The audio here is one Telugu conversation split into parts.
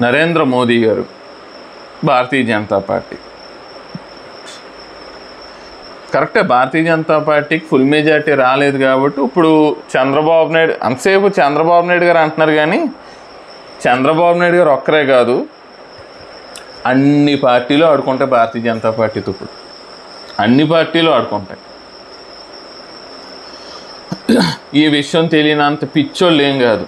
నరేంద్ర మోదీ గారు, భారతీయ జనతా పార్టీ. కరెక్టే, భారతీయ జనతా పార్టీకి ఫుల్ మెజారిటీ రాలేదు కాబట్టి ఇప్పుడు చంద్రబాబు నాయుడు, అంతసేపు చంద్రబాబు నాయుడు గారు అంటున్నారు, కానీ చంద్రబాబు నాయుడు గారు ఒక్కరే కాదు, అన్ని పార్టీలు ఆడుకుంటాయి భారతీయ జనతా పార్టీతో. ఇప్పుడు అన్ని పార్టీలు ఆడుకుంటాయి. ఈ విషయం తెలియనంత పిచ్చోళ్ళు ఏం కాదు.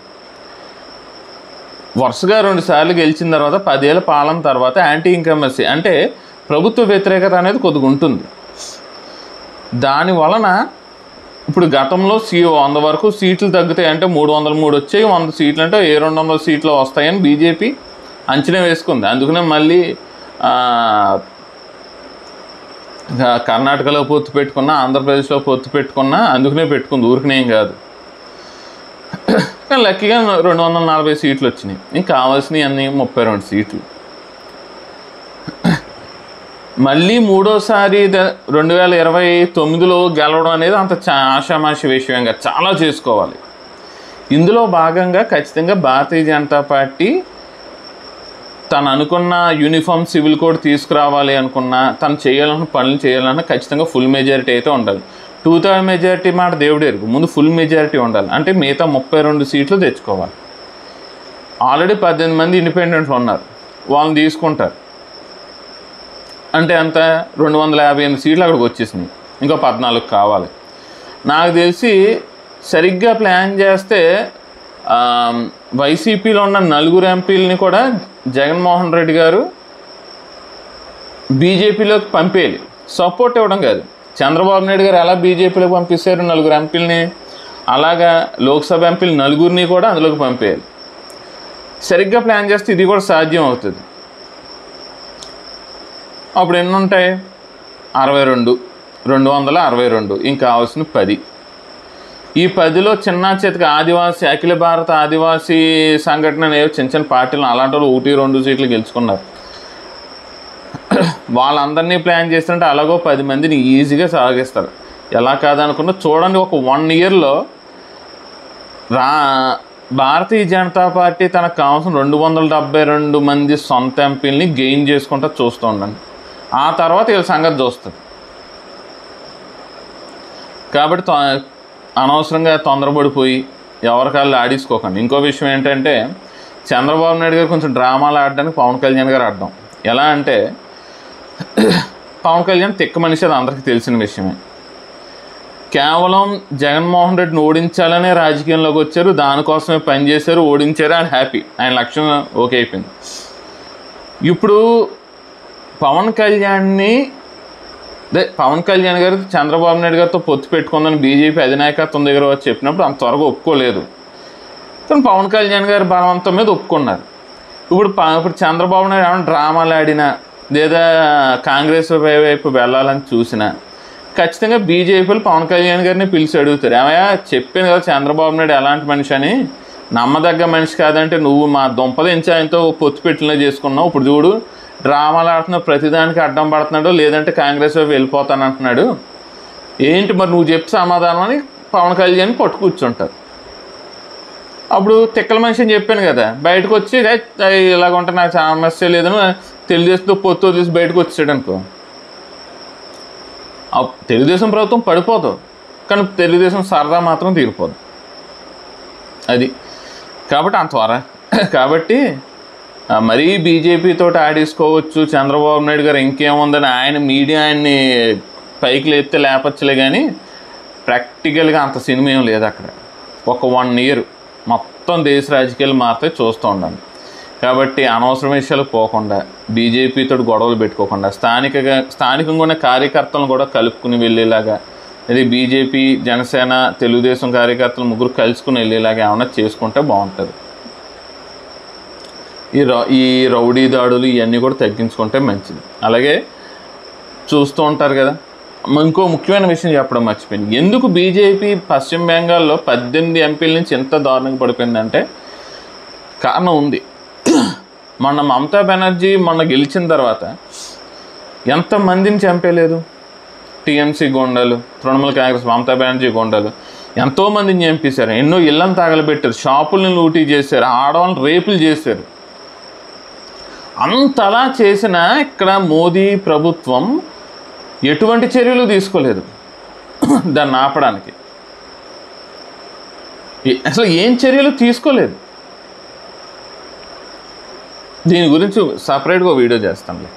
వరుసగా 2 సార్లు గెలిచిన తర్వాత 10 ఏళ్ళ పాలన తర్వాత యాంటీ ఇన్కమెన్సీ అంటే ప్రభుత్వ వ్యతిరేకత అనేది కొద్దిగా ఉంటుంది. దాని వలన ఇప్పుడు గతంలో 100 వరకు సీట్లు తగ్గుతాయి అంటే 303 వచ్చాయి, 100 సీట్లు అంటే 200 సీట్లు వస్తాయని బీజేపీ అంచనా వేసుకుంది. అందుకనే మళ్ళీ కర్ణాటకలో పొత్తు పెట్టుకున్నా, ఆంధ్రప్రదేశ్లో పొత్తు పెట్టుకున్నా, అందుకనే పెట్టుకుంది, ఊరికనేం కాదు. కానీ లక్కీగా 240 సీట్లు వచ్చినాయి. ఇంకా కావాల్సినవి అన్నీ 32 సీట్లు. మళ్ళీ మూడోసారి 2029లో గెలవడం అనేది అంత ఆషామాషి విషయంగా చాలా చేసుకోవాలి. ఇందులో భాగంగా ఖచ్చితంగా భారతీయ జనతా పార్టీ తను అనుకున్న యూనిఫామ్ సివిల్ కోడ్ తీసుకురావాలి అనుకున్నా, తను చేయాలన్న పనులు చేయాలన్నా ఖచ్చితంగా ఫుల్ మెజారిటీ అయితే ఉండాలి. 2/3 మెజారిటీ మాట దేవుడు ఎరుగు, ముందు ఫుల్ మెజారిటీ ఉండాలి. అంటే మిగతా 32 సీట్లు తెచ్చుకోవాలి. ఆల్రెడీ 18 మంది ఇండిపెండెంట్లు ఉన్నారు, వాళ్ళని తీసుకుంటారు. అంటే అంత 258 సీట్లు అక్కడికి వచ్చేసినాయి, ఇంకో 14 కావాలి. నాకు తెలిసి సరిగ్గా ప్లాన్ చేస్తే వైసీపీలో ఉన్న 4 ఎంపీలని కూడా జగన్మోహన్ రెడ్డి గారు బీజేపీలోకి పంపేయాలి. సపోర్ట్ ఇవ్వడం కాదు. చంద్రబాబు నాయుడు గారు ఎలా బీజేపీలోకి పంపిస్తారు 4 ఎంపీలని, అలాగా లోక్సభ ఎంపీలు 4 కూడా అందులోకి పంపేయాలి. సరిగ్గా ప్లాన్ చేస్తే ఇది కూడా సాధ్యం అవుతుంది. అప్పుడు ఎన్ని ఉంటాయి? 62, 262, ఇంకా కావాల్సిన 10. ఈ 10లో చిన్న చేతికి ఆదివాసీ, అఖిల భారత ఆదివాసీ సంఘటన ఏవో చిన్న చిన్న పార్టీలు అలాంటి వాళ్ళు 1-2 సీట్లు గెలుచుకున్నారు. వాళ్ళందరినీ ప్లాన్ చేస్తుంటే అలాగో 10 మందిని ఈజీగా సాగిస్తారు. ఎలా కాదనుకున్నా చూడండి, ఒక 1 ఇయర్లో భారతీయ జనతా పార్టీ తనకు కావాల్సిన 272 మంది సొంత ఎంపీలని గెయిన్ చేసుకుంటూ చూస్తూ ఉండండి. ఆ తర్వాత వీళ్ళ సంగతి చూస్తుంది. కాబట్టి అనవసరంగా తొందరపడిపోయి ఎవరికాళ్ళు ఆడించుకోకండి. ఇంకో విషయం ఏంటంటే, చంద్రబాబు నాయుడు గారు కొంచెం డ్రామాలు ఆడడానికి పవన్ కళ్యాణ్ గారు ఆడడం. ఎలా అంటే, పవన్ కళ్యాణ్ తిక్క మనిషి, అది అందరికీ తెలిసిన విషయమే. కేవలం జగన్మోహన్ రెడ్డిని ఓడించాలనే రాజకీయంలోకి వచ్చారు, దానికోసమే పనిచేశారు, ఓడించారు, ఆయన హ్యాపీ, ఆయన లక్ష్యం ఓకే అయిపోయింది. ఇప్పుడు పవన్ కళ్యాణ్ గారు చంద్రబాబు నాయుడు గారితో పొత్తు పెట్టుకుందని బీజేపీ అధినాయకత్వం దగ్గర వచ్చి చెప్పినప్పుడు అంత త్వరగా ఒప్పుకోలేదు. కానీ పవన్ కళ్యాణ్ గారు బలవంతం మీద ఒప్పుకున్నారు. ఇప్పుడు చంద్రబాబు నాయుడు ఏమైనా డ్రామాలు ఆడినా లేదా కాంగ్రెస్ వైపు వెళ్ళాలని చూసినా ఖచ్చితంగా బీజేపీలు పవన్ కళ్యాణ్ గారిని పిలిచి అడుగుతారు, ఏమయ్యా చెప్పాను కదా చంద్రబాబు నాయుడు ఎలాంటి మనిషి అని, నమ్మదగ్గ మనిషి కాదంటే నువ్వు మా దుంపదించి ఆయనతో పొత్తు పెట్టినా చేసుకున్నావు, ఇప్పుడు చూడు డ్రామాలు ఆడుతున్నావు, ప్రతిదానికి అడ్డం పడుతున్నాడు, లేదంటే కాంగ్రెస్ వైపు వెళ్ళిపోతానంటున్నాడు, ఏంటి మరి నువ్వు చెప్పి సమాధానం అని పవన్ కళ్యాణ్ పట్టు కూర్చుంటారు. అప్పుడు తిక్కల మనిషి అని చెప్పాను కదా, బయటకు వచ్చి ఇలాగ ఉంటే నాకు సమస్య లేదని తెలుగుదేశంతో పొత్తు వదిలేసి బయటకు వచ్చాడు అనుకో, తెలుగుదేశం ప్రభుత్వం పడిపోదు, కానీ తెలుగుదేశం సరదా మాత్రం తీరిపోదు. అది కాబట్టి కాబట్టి మరీ బీజేపీతో ఆడేసుకోవచ్చు చంద్రబాబు నాయుడు గారు, ఇంకేముందని ఆయన మీడియా ఆయన్ని పైకి లేపితే లేపచ్చలే, కానీ ప్రాక్టికల్గా అంత సినిమా ఏం లేదు అక్కడ. ఒక 1 ఇయర్ మొత్తం దేశ రాజకీయాలు మారితే చూస్తూ ఉండాలి. కాబట్టి అనవసర విషయాలు పోకుండా, బీజేపీతో గొడవలు పెట్టుకోకుండా, స్థానికంగా ఉన్న కార్యకర్తలను కూడా కలుపుకుని వెళ్ళేలాగా, అది బీజేపీ, జనసేన, తెలుగుదేశం కార్యకర్తలు ముగ్గురు కలుసుకుని వెళ్ళేలాగా ఏమన్నా చేసుకుంటే బాగుంటుంది. ఈ రౌడీ దాడులు ఇవన్నీ కూడా తగ్గించుకుంటే మంచిది. అలాగే చూస్తూ ఉంటారు కదా, ఇంకో ముఖ్యమైన విషయం చెప్పడం మర్చిపోయింది. ఎందుకు బీజేపీ పశ్చిమ బెంగాల్లో 18 ఎంపీల నుంచి ఎంత దారుణంగా పడిపోయిందంటే కారణం ఉంది. మొన్న మమతా బెనర్జీ గెలిచిన తర్వాత ఎంతమందిని చంపేయలేదు, టీఎంసీ గోండాలు, తృణమూల్ కాంగ్రెస్, మమతా బెనర్జీ గోండాలు ఎంతోమందిని చంపేశారు, ఎన్నో ఇళ్ళని తగలబెట్టారు, షాపులను లూటీ చేశారు, ఆడవాళ్ళని రేపులు చేశారు. అంతలా చేసినా ఇక్కడ మోదీ ప్రభుత్వం ఎటువంటి చర్యలు తీసుకోలేదు దాన్ని ఆపడానికి. అసలు ఏం చర్యలు తీసుకోలేదు. దీని గురించి సపరేట్గా వీడియో చేస్తానులే.